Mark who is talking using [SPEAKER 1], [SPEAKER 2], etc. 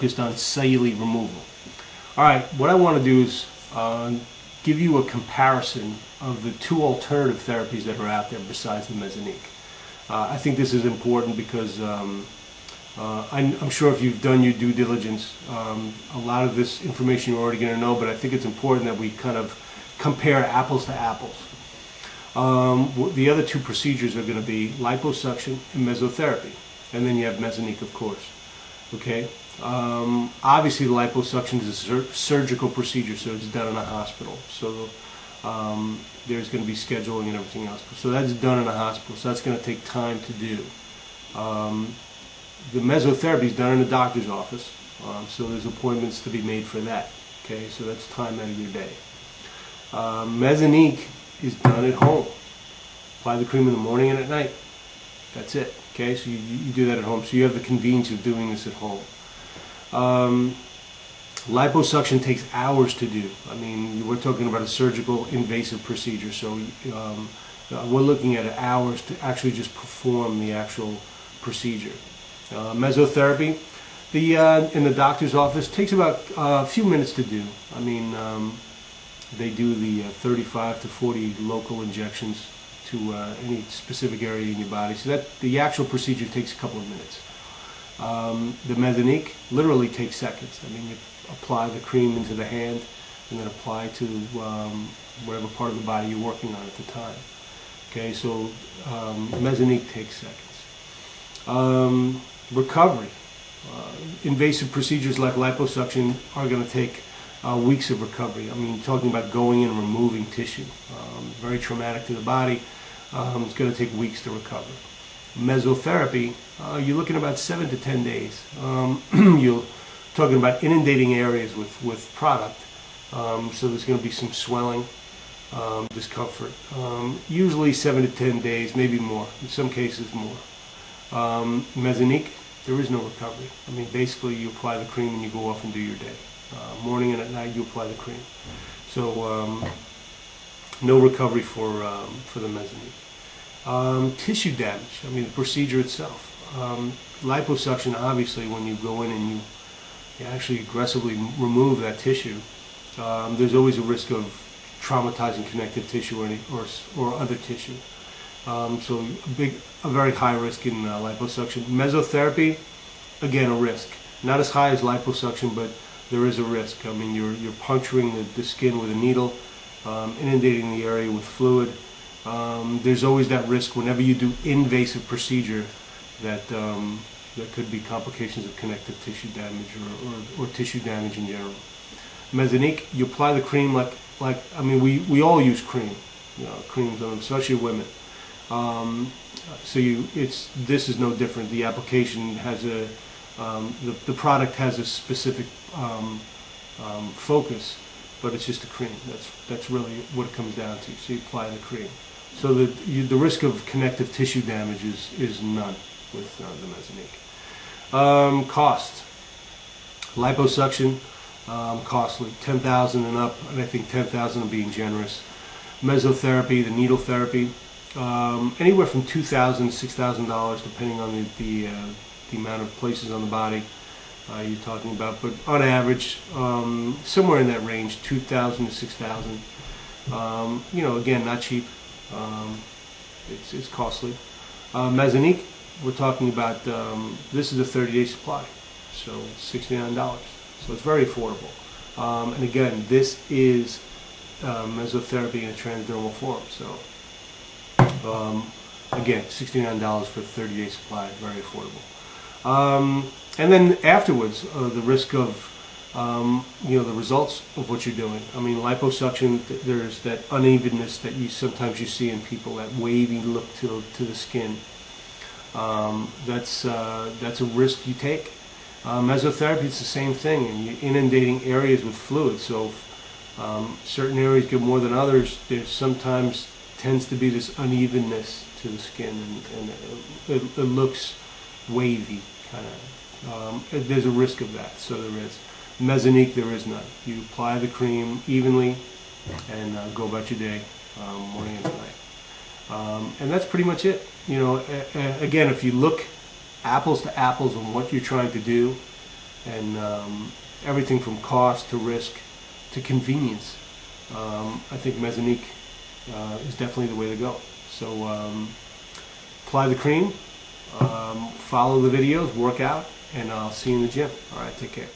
[SPEAKER 1] focused on cellulite removal. All right, what I want to do is give you a comparison of the two alternative therapies that are out there besides the Mesonique. I think this is important because I'm sure if you've done your due diligence, a lot of this information you're already going to know, but I think it's important that we kind of compare apples to apples. The other two procedures are going to be liposuction and mesotherapy, and then you have Mesonique, of course. Okay. Obviously, the liposuction is a surgical procedure, so it's done in a hospital. So there's going to be scheduling and everything else. So that's done in a hospital. So that's going to take time to do. The mesotherapy is done in a doctor's office. So there's appointments to be made for that. Okay, so that's time out of your day. Mesonique is done at home. Apply the cream in the morning and at night. That's it. Okay, so you do that at home. So you have the convenience of doing this at home. Liposuction takes hours to do. I mean, we're talking about a surgical invasive procedure, so we're looking at hours to actually just perform the actual procedure. Mesotherapy, in the doctor's office, takes about a few minutes to do. I mean, they do the 35 to 40 local injections to any specific area in your body, so that the actual procedure takes a couple of minutes. The Mesonique literally takes seconds. I mean, you apply the cream into the hand and then apply to whatever part of the body you're working on at the time. Okay, so Mesonique takes seconds. Recovery. Invasive procedures like liposuction are going to take weeks of recovery. I mean, talking about going in and removing tissue. Very traumatic to the body. It's going to take weeks to recover. Mesotherapy, you're looking about 7 to 10 days. You're talking about inundating areas with product, so there's going to be some swelling, discomfort. Usually 7 to 10 days, maybe more, in some cases more. Mesonique, there is no recovery. I mean, basically you apply the cream and you go off and do your day. Morning and at night you apply the cream. So no recovery for the Mesonique. Tissue damage, I mean the procedure itself. Liposuction, obviously, when you go in and you actually aggressively remove that tissue, there's always a risk of traumatizing connective tissue or other tissue. So a very high risk in liposuction. Mesotherapy, again, a risk. Not as high as liposuction, but there is a risk. I mean, you're puncturing the skin with a needle, inundating the area with fluid. There's always that risk whenever you do invasive procedure that there could be complications of connective tissue damage or tissue damage in general. Mesonique, you apply the cream like I mean, we all use cream, creams on them, especially women. So this is no different. The application has the product has a specific focus, but it's just a cream. That's really what it comes down to. So you apply the cream. So the risk of connective tissue damage is none with the Mesonique. Cost. Liposuction, costly, $10,000 and up, and I think $10,000 being generous. Mesotherapy, the needle therapy, anywhere from $2,000 to $6,000, depending on the amount of places on the body you're talking about. But on average, somewhere in that range, $2,000 to $6,000. Again, not cheap. It's costly. Mesonique, we're talking about, this is a 30-day supply, so $69. So it's very affordable. And again, this is mesotherapy in a transdermal form. So again, $69 for a 30-day supply, very affordable. And then afterwards, the risk of the results of what you're doing. I mean, liposuction, there's that unevenness that sometimes you see in people, that wavy look to the skin. That's a risk you take. Mesotherapy, it's the same thing, and you're inundating areas with fluid. So certain areas get more than others. There sometimes tends to be this unevenness to the skin, and it looks wavy, kind of. There's a risk of that, so there is. Mesonique, there is none. You apply the cream evenly and go about your day, morning and night. And that's pretty much it. Again, if you look apples to apples on what you're trying to do, and everything from cost to risk to convenience. I think Mezzanique is definitely the way to go. So apply the cream, follow the videos, work out, and I'll see you in the gym. All right, take care.